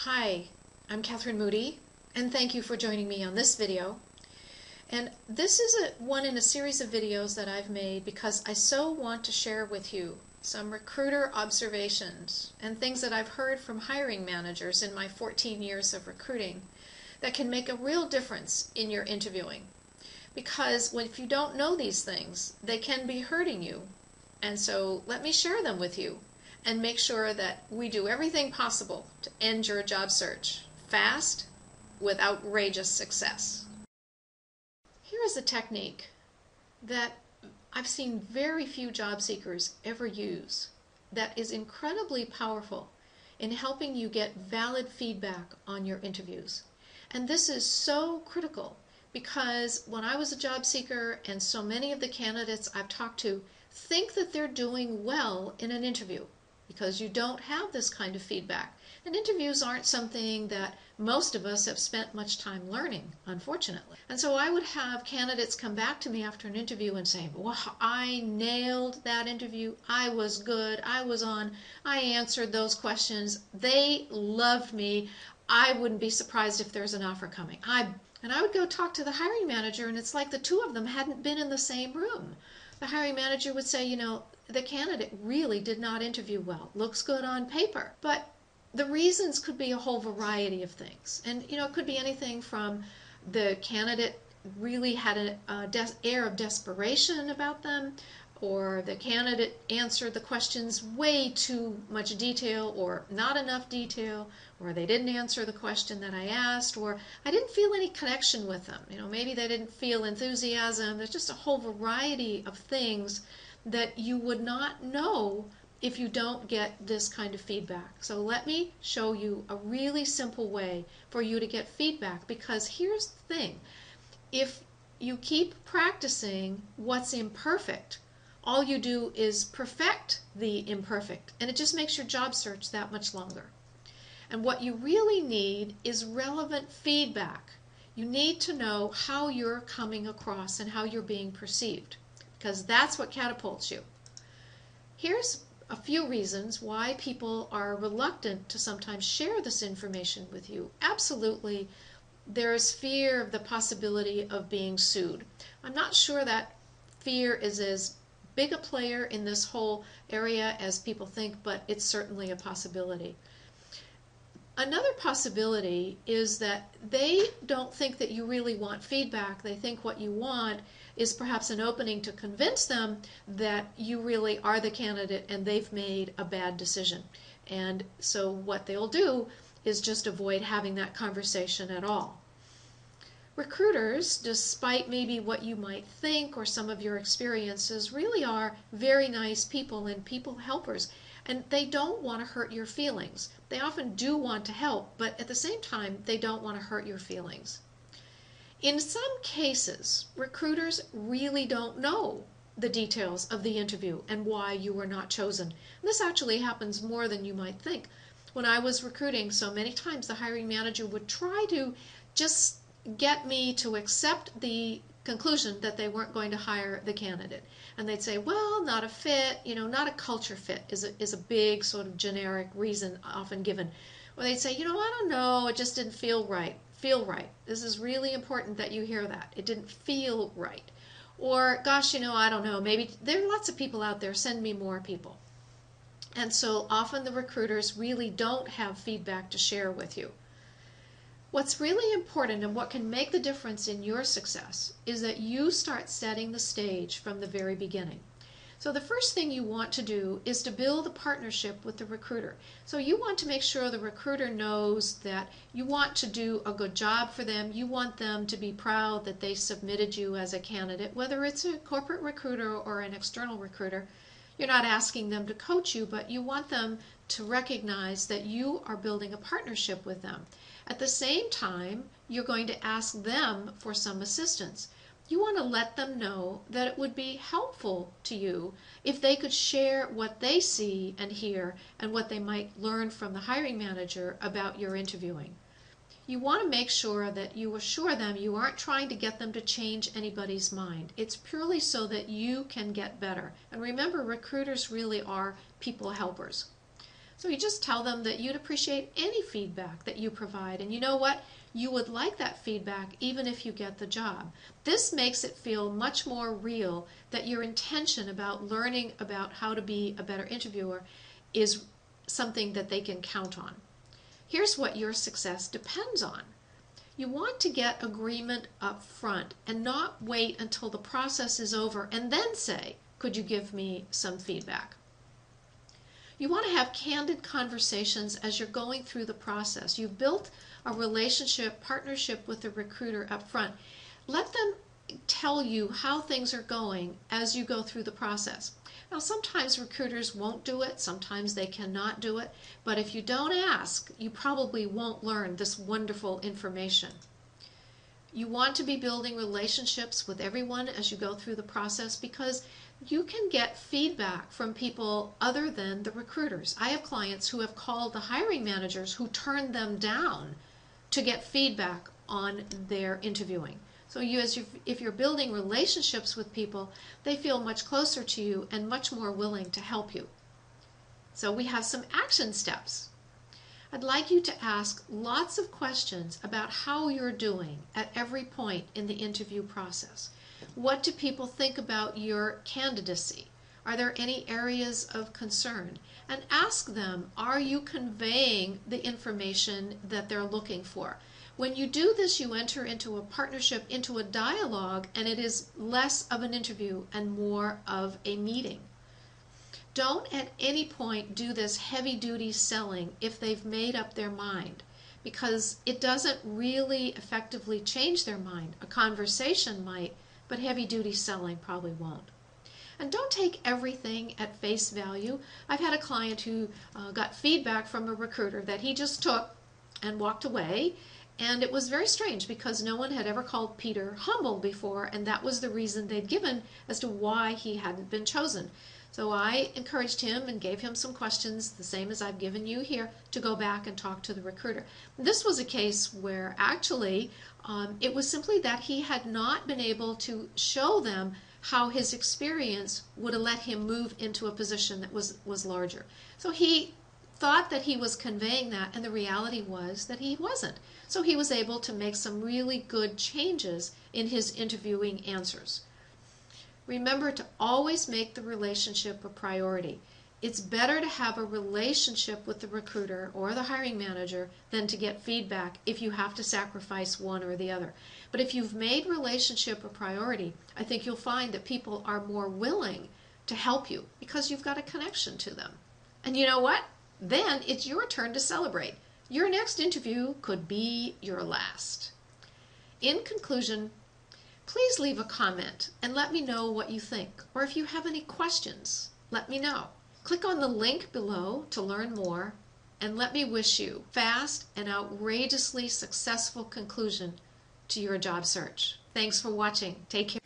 Hi, I'm Katherine Moody, and thank you for joining me on this video. And this is one in a series of videos that I've made because I so want to share with you some recruiter observations and things that I've heard from hiring managers in my 14 years of recruiting that can make a real difference in your interviewing. Because if you don't know these things, they can be hurting you. And so let me share them with you and make sure that we do everything possible to end your job search fast with outrageous success. Here is a technique that I've seen very few job seekers ever use that is incredibly powerful in helping you get valid feedback on your interviews. And this is so critical because when I was a job seeker and so many of the candidates I've talked to think that they're doing well in an interview because you don't have this kind of feedback. And interviews aren't something that most of us have spent much time learning, unfortunately. And so I would have candidates come back to me after an interview and say, "Wow, I nailed that interview. I was good. I was on. I answered those questions. They loved me. I wouldn't be surprised if there's an offer coming." And I would go talk to the hiring manager, and it's like the two of them hadn't been in the same room. The hiring manager would say, the candidate really did not interview well. Looks good on paper. But the reasons could be a whole variety of things. And, it could be anything from the candidate really had an air of desperation about them, or the candidate answered the questions way too much detail or not enough detail, or they didn't answer the question that I asked, or I didn't feel any connection with them. Maybe they didn't feel enthusiasm. There's just a whole variety of things that you would not know if you don't get this kind of feedback. So let me show you a really simple way for you to get feedback, because here's the thing. If you keep practicing what's imperfect, all you do is perfect the imperfect, and it just makes your job search that much longer. And what you really need is relevant feedback. You need to know how you're coming across and how you're being perceived, because that's what catapults you. Here's a few reasons why people are reluctant to sometimes share this information with you. Absolutely, there is fear of the possibility of being sued. I'm not sure that fear is as big a player in this whole area as people think, but it's certainly a possibility. Another possibility is that they don't think that you really want feedback. They think what you want is perhaps an opening to convince them that you really are the candidate and they've made a bad decision. And so what they'll do is just avoid having that conversation at all. Recruiters, despite maybe what you might think or some of your experiences, really are very nice people and people helpers. And they don't want to hurt your feelings. They often do want to help, but at the same time, they don't want to hurt your feelings. In some cases, recruiters really don't know the details of the interview and why you were not chosen. And this actually happens more than you might think. When I was recruiting, so many times the hiring manager would try to just get me to accept the conclusion that they weren't going to hire the candidate. And they'd say, well, not a fit, not a culture fit is a big sort of generic reason often given. Or they'd say, I don't know, it just didn't feel right. Feel right. This is really important that you hear that. It didn't feel right. Or, gosh, I don't know, maybe there are lots of people out there, send me more people. And so often the recruiters really don't have feedback to share with you. What's really important and what can make the difference in your success is that you start setting the stage from the very beginning. So the first thing you want to do is to build a partnership with the recruiter. So you want to make sure the recruiter knows that you want to do a good job for them. You want them to be proud that they submitted you as a candidate, whether it's a corporate recruiter or an external recruiter. You're not asking them to coach you, but you want them to recognize that you are building a partnership with them. At the same time, you're going to ask them for some assistance. You want to let them know that it would be helpful to you if they could share what they see and hear and what they might learn from the hiring manager about your interviewing. You want to make sure that you assure them you aren't trying to get them to change anybody's mind. It's purely so that you can get better. And remember, recruiters really are people helpers. So you just tell them that you'd appreciate any feedback that you provide, and you know what? You would like that feedback even if you get the job. This makes it feel much more real that your intention about learning about how to be a better interviewer is something that they can count on. Here's what your success depends on. You want to get agreement up front and not wait until the process is over and then say, could you give me some feedback? You want to have candid conversations as you're going through the process. You've built a relationship, partnership with the recruiter up front. Let them tell you how things are going as you go through the process. Now, sometimes recruiters won't do it, sometimes they cannot do it, but if you don't ask, you probably won't learn this wonderful information. You want to be building relationships with everyone as you go through the process because you can get feedback from people other than the recruiters. I have clients who have called the hiring managers who turned them down to get feedback on their interviewing. So if you're building relationships with people, they feel much closer to you and much more willing to help you. So we have some action steps. I'd like you to ask lots of questions about how you're doing at every point in the interview process. What do people think about your candidacy? Are there any areas of concern? And ask them, are you conveying the information that they're looking for? When you do this, you enter into a partnership, into a dialogue, and it is less of an interview and more of a meeting. Don't at any point do this heavy-duty selling if they've made up their mind, because it doesn't really effectively change their mind. A conversation might, but heavy-duty selling probably won't. And don't take everything at face value. I've had a client who got feedback from a recruiter that he just took and walked away, and it was very strange because no one had ever called Peter humble before, and that was the reason they'd given as to why he hadn't been chosen. So I encouraged him and gave him some questions, the same as I've given you here, to go back and talk to the recruiter. This was a case where actually it was simply that he had not been able to show them how his experience would have let him move into a position that was larger. So he thought that he was conveying that, and the reality was that he wasn't. So he was able to make some really good changes in his interviewing answers. Remember to always make the relationship a priority. It's better to have a relationship with the recruiter or the hiring manager than to get feedback if you have to sacrifice one or the other. But if you've made relationship a priority, I think you'll find that people are more willing to help you because you've got a connection to them. And you know what? Then it's your turn to celebrate. Your next interview could be your last. In conclusion, please leave a comment and let me know what you think. Or if you have any questions, let me know. Click on the link below to learn more, and let me wish you a fast and outrageously successful conclusion to your job search. Thanks for watching. Take care.